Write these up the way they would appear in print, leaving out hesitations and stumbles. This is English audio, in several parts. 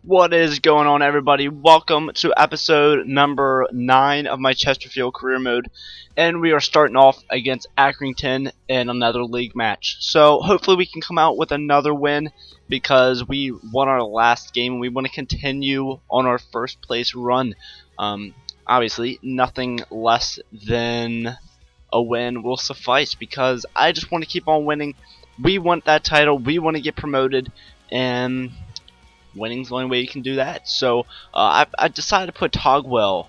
What is going on, everybody? Welcome to episode number 9 of my Chesterfield career mode, and we are starting off against Accrington in another league match. So hopefully we can come out with another win because we won our last game and we want to continue on our first place run. Obviously nothing less than a win will suffice because I just want to keep on winning. We want that title, we want to get promoted, and winning's the only way you can do that. So I decided to put Togwell,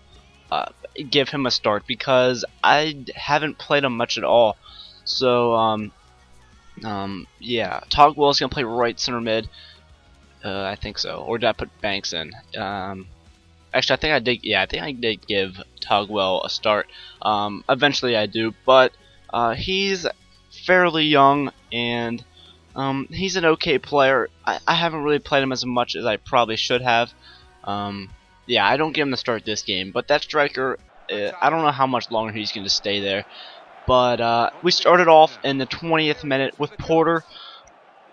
give him a start because I haven't played him much at all. So yeah, Togwell's gonna play right center mid. I think so. Or did I put Banks in? Actually, I think I did. Yeah, I think I did give Togwell a start. Eventually, I do, but he's fairly young and he's an okay player. I haven't really played him as much as I probably should have. Yeah, I don't give him the start this game, but that striker, I don't know how much longer he's going to stay there. But we started off in the 20th minute with Porter.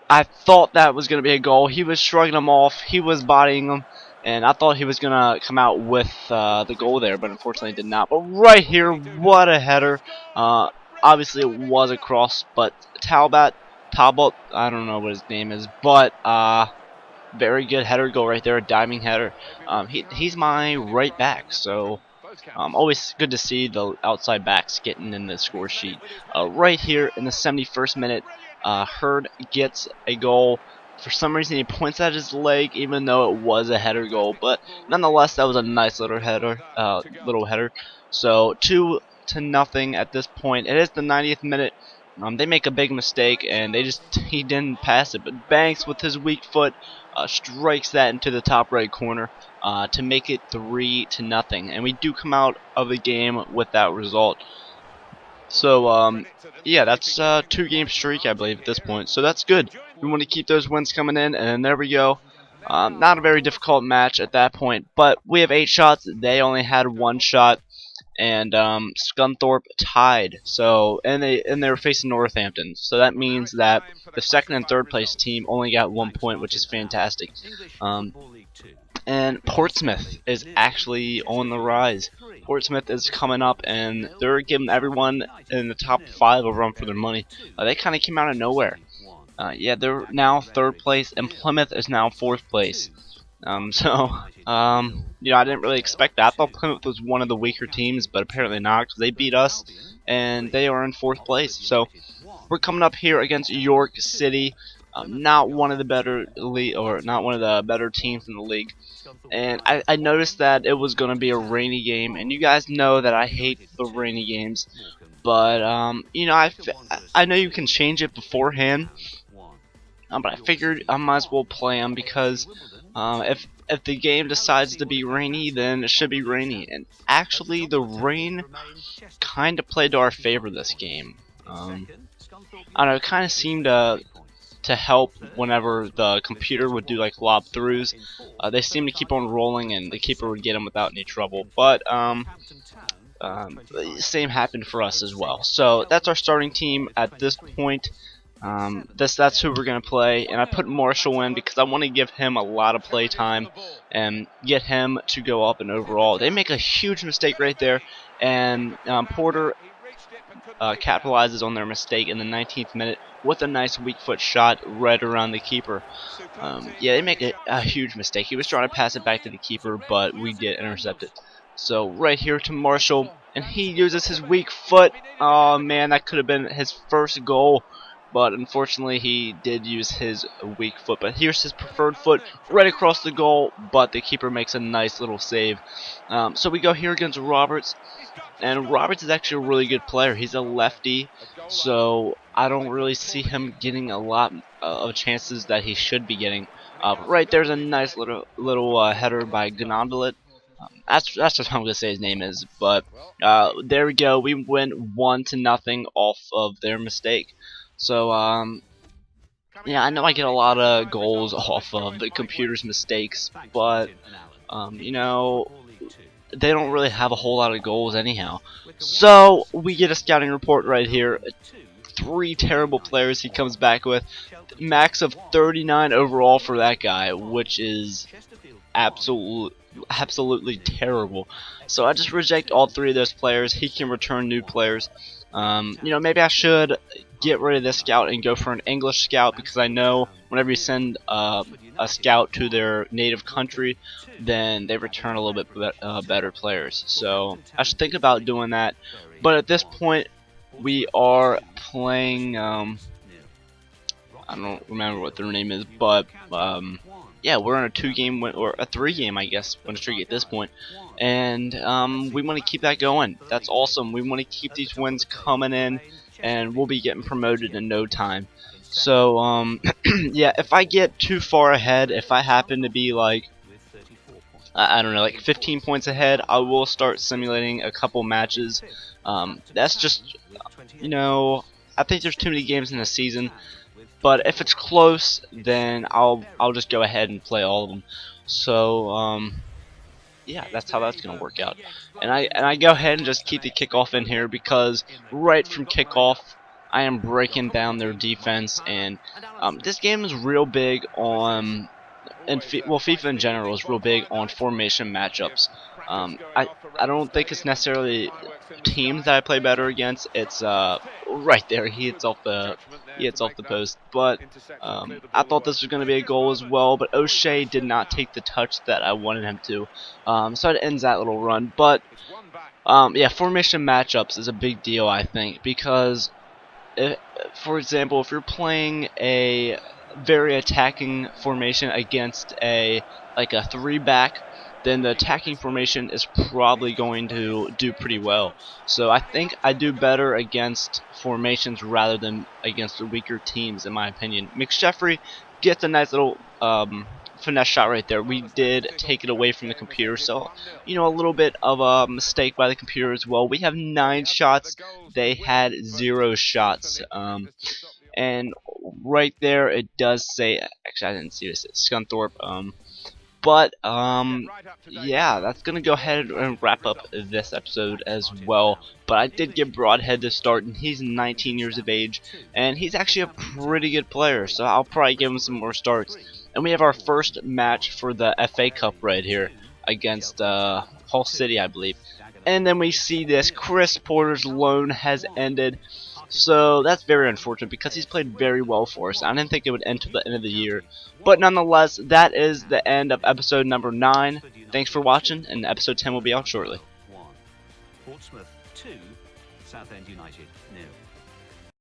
I thought that was going to be a goal. He was shrugging him off. He was bodying him. And I thought he was going to come out with the goal there, but unfortunately did not. But right here, what a header. Obviously it was a cross, but Talbot, I don't know what his name is, but very good header goal right there, a diving header. He's my right back, so always good to see the outside backs getting in the score sheet. Right here in the 71st minute, Hurd gets a goal. For some reason he points at his leg, even though it was a header goal, but nonetheless that was a nice little header. So 2-0 at this point. It is the 90th minute. They make a big mistake and he didn't pass it, but Banks with his weak foot strikes that into the top right corner to make it 3-0, and we do come out of the game with that result. So yeah, that's a 2-game streak, I believe, at this point. So that's good. We want to keep those wins coming in, and then there we go. Not a very difficult match at that point, but we have 8 shots. They only had 1 shot, and Scunthorpe tied. So and they were facing Northampton. So that means that the second and third place team only got 1 point, which is fantastic. And Portsmouth is actually on the rise. Portsmouth is coming up, and they're giving everyone in the top 5 a run for their money. They kind of came out of nowhere. Yeah, they're now 3rd place, and Plymouth is now 4th place. You know, I didn't really expect that. I thought Plymouth was one of the weaker teams, but apparently not, because they beat us, and they are in 4th place. So we're coming up here against York City. Not one of the better teams in the league. And I noticed that it was going to be a rainy game, and you guys know that I hate the rainy games. But you know, I know you can change it beforehand, but I figured I might as well play them because if the game decides to be rainy, then it should be rainy. And actually, the rain kind of played to our favor this game. I don't know, it kind of seemed to help whenever the computer would do like lob throughs. They seemed to keep on rolling, and the keeper would get them without any trouble. But same happened for us as well. So that's our starting team at this point. That's who we're gonna play, and I put Marshall in because I want to give him a lot of play time and get him to go up in overall. They make a huge mistake right there, and Porter capitalizes on their mistake in the 19th minute with a nice weak foot shot right around the keeper. Yeah, they make a huge mistake. He was trying to pass it back to the keeper, but we get intercepted. So right here to Marshall, and he uses his weak foot. Oh man, that could have been his first goal, but unfortunately he did use his weak foot. But here's his preferred foot right across the goal, but the keeper makes a nice little save. So we go here against Roberts, and Roberts is actually a really good player. He's a lefty, so I don't really see him getting a lot of chances that he should be getting. Right there's a nice little header by Gnondolet. That's what I'm gonna say his name is. But there we go. We win 1-0 off of their mistake. So yeah, I know I get a lot of goals off of the computer's mistakes, but you know, they don't really have a whole lot of goals anyhow. So we get a scouting report right here. 3 terrible players he comes back with. Max of 39 overall for that guy, which is absolutely terrible. So I just reject all 3 of those players. He can return new players. You know, maybe I should get rid of this scout and go for an English scout, because I know whenever you send a scout to their native country, then they return a little bit better players. So I should think about doing that. But at this point, we are playing. I don't remember what their name is, but yeah, we're on a 2-game win, or a 3-game, I guess, win streak at this point, and we want to keep that going. That's awesome. We want to keep these wins coming in, and we'll be getting promoted in no time. So yeah, if I get too far ahead, if I happen to be like, I don't know, like 15 points ahead, I will start simulating a couple matches. That's just, you know, I think there's too many games in the season. But if it's close, then I'll just go ahead and play all of them. So yeah, that's how that's gonna work out. And I go ahead and just keep the kickoff in here, because right from kickoff I am breaking down their defense. And this game is real big on, and well, FIFA in general is real big on formation matchups. I don't think it's necessarily teams that I play better against. It's right there, he hits off the post. But I thought this was going to be a goal as well, but O'Shea did not take the touch that I wanted him to. So it ends that little run. But yeah, formation matchups is a big deal, I think, because for example, if you're playing a very attacking formation against a 3-back, then the attacking formation is probably going to do pretty well. So I think I do better against formations rather than against the weaker teams, in my opinion. McSheffrey gets a nice little finesse shot right there. We did take it away from the computer, so you know, a little bit of a mistake by the computer as well. We have 9 shots, they had 0 shots. And right there it does say, actually I didn't see this, it's Scunthorpe. But yeah, that's gonna go ahead and wrap up this episode as well. But I did give Broadhead the start, and he's 19 years of age, and he's actually a pretty good player, so I'll probably give him some more starts. And we have our first match for the FA Cup right here against Hull City, I believe. And then we see this, Chris Porter's loan has ended. So that's very unfortunate, because he's played very well for us. I didn't think it would end till the end of the year. But nonetheless, that is the end of episode number 9. Thanks for watching, and episode 10 will be out shortly. Portsmouth 2, Southend United 0.